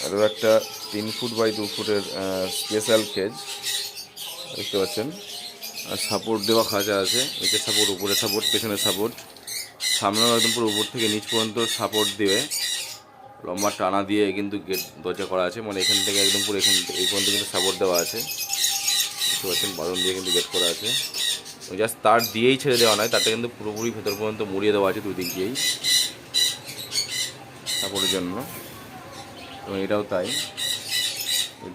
আরও একটা 3 foot by 2 ফুটের স্পেশাল কেজ দেখতে পাচ্ছেন। আর সাপোর্ট দেওয়া খাঁচা আছে, নিচের সাপোর্ট, উপরে সাপোর্ট, পেছনের সাপোর্ট, সামনেও একদম পুরো উপর থেকে নিচ পর্যন্ত সাপোর্ট দিয়ে লম্বা টানা দিয়ে কিন্তু গেট দরজা করা আছে। মানে এখান থেকে একদম পুরো এই পর্যন্ত কিন্তু সাপোর্ট দেওয়া আছে দেখতে পাচ্ছেন। বাদন দিয়ে কিন্তু গেট করা আছে, জাস্ট তার দিয়েই ছেড়ে দেওয়া নয়, তারটা কিন্তু পুরোপুরি ভেতর পর্যন্ত মুড়িয়ে দেওয়া আছে দুই দিক দিয়েই সাপোর্টের জন্য। এবং এটাও তাই,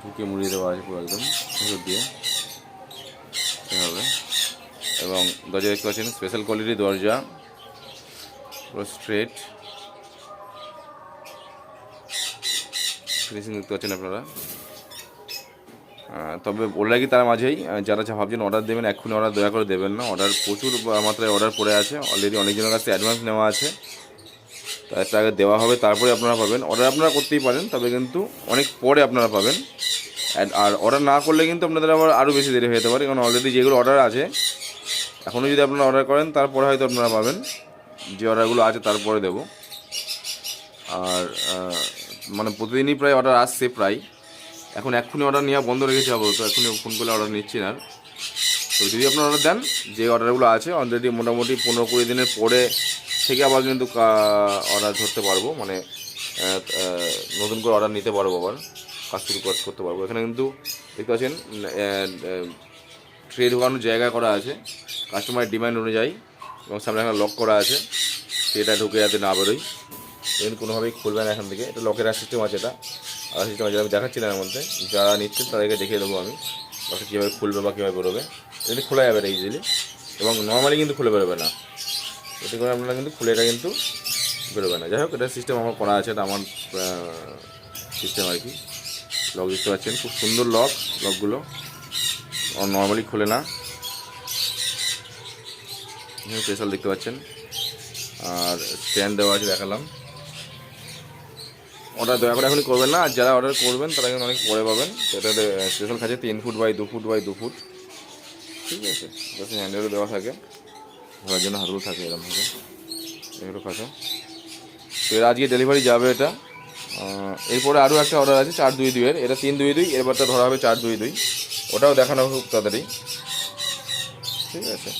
ঢুকে মুড়িয়ে দেওয়া আছে পুরো একদম ভেতর দিয়ে এভাবে। এবং দরজা দেখতে পাচ্ছেন স্পেশাল কোয়ালিটির দরজা, পুরো স্ট্রেট ফিনিশিং দেখতে পাচ্ছেন আপনারা। তবে বলে রাখি তার মাঝেই, যারা ভাবছেন অর্ডার দেবেন, এক্ষুনি অর্ডার দয়া করে দেবেন না। অর্ডার প্রচুর মাত্রায় অর্ডার পড়ে আছে অলরেডি, অনেকজনের কাছে অ্যাডভান্স নেওয়া আছে, তার আগে দেওয়া হবে, তারপরে আপনারা পাবেন। অর্ডার আপনারা করতেই পারেন, তবে কিন্তু অনেক পরে আপনারা পাবেন। আর অর্ডার না করলে কিন্তু আপনাদের আবার আরও বেশি দেরি হয়ে যেতে পারে, কারণ অলরেডি যেগুলো অর্ডার আছে এখনও যদি আপনারা অর্ডার করেন তারপরে হয়তো আপনারা পাবেন। যে অর্ডারগুলো আছে তারপরে দেবো। আর মানে প্রতিদিনই প্রায় অর্ডার আসছে প্রায়। এখন এক্ষুনি অর্ডার নেওয়া বন্ধ রেখেছি আপাতত, এক্ষুনি ফোন করলে অর্ডার নিচ্ছি না। তো যদি আপনারা অর্ডার দেন, যে অর্ডারগুলো আছে অলরেডি মোটামুটি 15-20 দিনের পরে থেকে আবার কিন্তু অর্ডার ধরতে পারবো, মানে নতুন করে অর্ডার নিতে পারবো, আবার কাজ শুরু করতে পারবো। এখানে কিন্তু দেখতে পাচ্ছেন ট্রে ঢোকানোর জায়গা করা আছে কাস্টমারের ডিমান্ড অনুযায়ী, এবং সামনে এখানে লক করা আছে, ট্রেটা ঢুকে যাতে না বেরোয়। কিন্তু কোনোভাবেই খুলবে না এখান থেকে, এটা লকের সিস্টেম আছে, এটা আলাদা সিস্টেম আছে, আমি দেখাচ্ছিলাম এর মধ্যে। যারা নিচ্ছেন তাদেরকে দেখিয়ে দেবো আমি লকটা কীভাবে খুলবে বা কীভাবে বেরোবে। এমনি খোলা যাবে এটা ইজিলি, এবং নর্মালি কিন্তু খুলে বেরোবে না, এতে করে আপনারা কিন্তু খুলে এটা কিন্তু বেরোবে না। যাই হোক, এটা সিস্টেম আমার করা আছে, এটা আমার সিস্টেম আর কি। লক দেখতে পাচ্ছেন, খুব সুন্দর লকগুলো নর্মালি খুলে না, স্পেশাল দেখতে পাচ্ছেন। আর স্ট্যান্ড দেওয়া আছে, দেখালাম। অর্ডার দয়া করে এখনই করবেন না, আর যারা অর্ডার করবেন তারা কিন্তু অনেক পরে পাবেন। এটা স্পেশাল খাঁচা 3 foot by 2 foot by 2 foot, ঠিক আছে। জাস্ট হ্যান্ডেলও দেওয়া থাকে, ধরার জন্য হাতল থাকে এরকম ভাবে, এগুলো খাঁচা। তো এর আজকে ডেলিভারি যাবে এটা। এরপরে আরও একটা অর্ডার আছে 422-এর, এটা 322, এরবারটা ধরা হবে 422, ওটাও দেখানো খুব তাড়াতাড়ি, ঠিক আছে।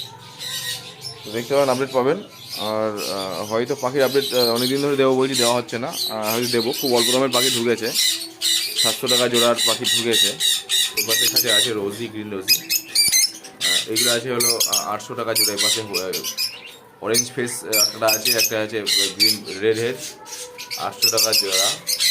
তো দেখতে পাবেন, আপডেট পাবেন। আর হয়তো পাখির আপডেট অনেক দিন ধরে দেবো বলছি, দেওয়া হচ্ছে না, হয়তো দেবো। খুব অল্প দামের পাখি ঢুকেছে, 700 টাকা জোড়ার পাখি ঢুকেছে। এপাশের কাছে আছে রোজি, গ্রিন রোজি, এগুলো আছে হলো 800 টাকা জোড়া। এপাশে অরেঞ্জ ফেস একটা আছে, একটা আছে গ্রিন রেড হেড, 800 টাকা জোড়া।